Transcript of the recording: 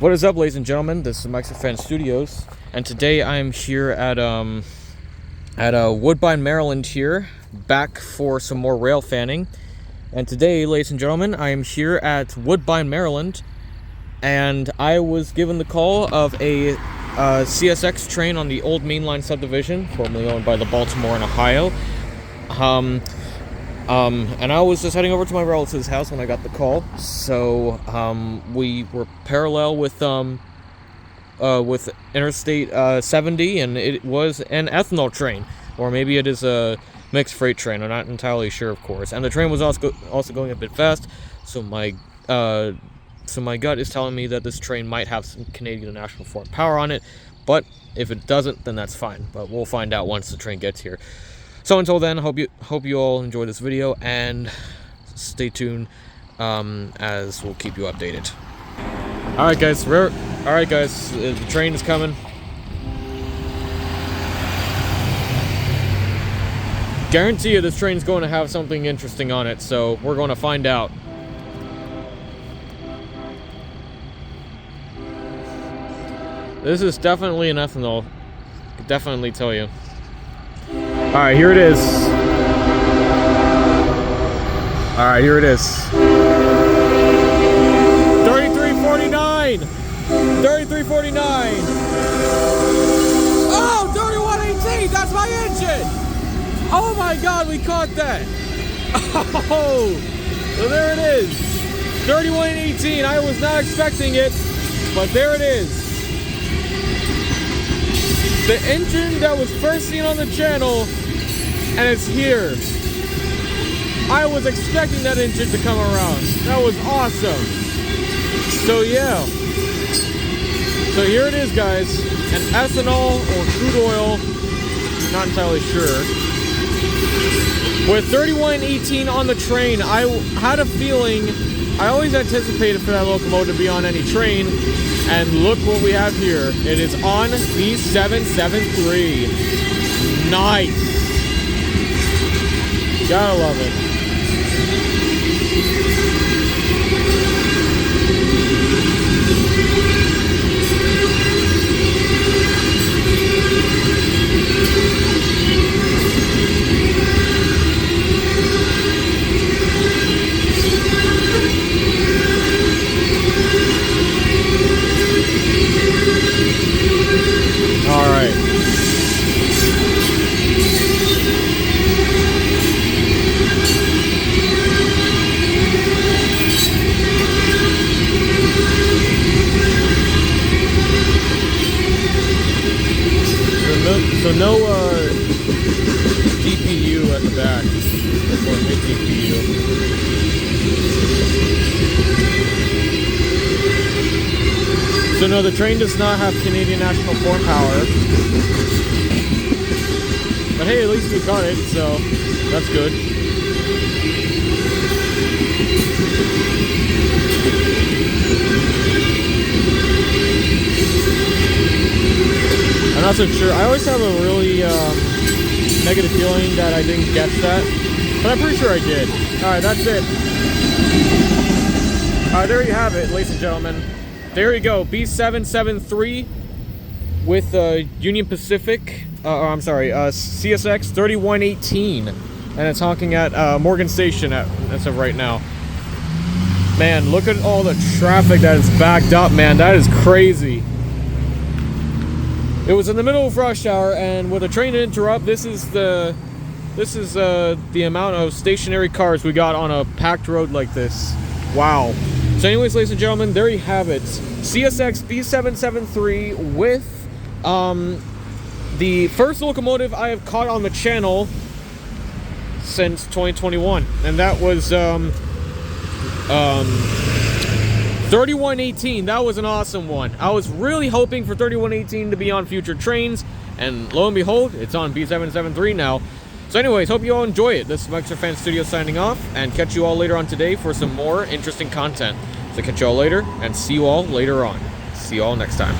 What is up, ladies and gentlemen? This is Railfan Studios, and today I am here at Woodbine, Maryland here, back for some more rail fanning. And today, ladies and gentlemen, I am here at Woodbine, Maryland, and I was given the call of a CSX train on the old mainline subdivision, formerly owned by the Baltimore and Ohio. And I was just heading over to my relative's house when I got the call. So we were parallel with Interstate 70, and it was an ethanol train, or maybe it is a mixed freight train. I'm not entirely sure, of course. And the train was also going a bit fast. So my gut is telling me that this train might have some Canadian National Foreign Power on it. But if it doesn't, then that's fine. But we'll find out once the train gets here. So until then, hope you all enjoy this video, and stay tuned as we'll keep you updated. All right, guys. The train is coming. Guarantee you, this train is going to have something interesting on it. So we're going to find out. This is definitely an ethanol. I can definitely tell you. Alright, here it is. Alright, here it is. 3349! 3349! Oh, 3118! That's my engine! Oh my god, we caught that! Oh! So there it is. 3118. I was not expecting it, but there it is. The engine that was first seen on the channel, and it's here. I was expecting that engine to come around. That was awesome. So yeah. So here it is, guys. An ethanol or crude oil, not entirely sure. With 3118 on the train, I had a feeling, I always anticipated for that locomotive to be on any train. And look what we have here. It is on B773. Nice. Gotta love it. So no DPU at the back, or mid-DPU. So no, the train does not have Canadian National Foreign Power. But hey, at least we caught it, so that's good. I'm not so sure. I always have a really negative feeling that I didn't catch that, but I'm pretty sure I did. Alright, that's it. Alright, there you have it, ladies and gentlemen. There you go, B773 with Union Pacific, CSX 3118, and it's honking at Morgan Station as of right now. Man, look at all the traffic that is backed up, man. That is crazy. It was in the middle of rush hour, and with a train to interrupt, this is the amount of stationary cars we got on a packed road like this. Wow. So anyways, ladies and gentlemen, there you have it. CSX B773 with the first locomotive I have caught on the channel since 2021, and that was 3118. That was an awesome one. I was really hoping for 3118 to be on future trains, and lo and behold, it's on B773 now. So anyways, hope you all enjoy it. This is Railfan Studios signing off, and catch you all later on today for some more interesting content. So catch you all later, and see you all later on. See you all next time.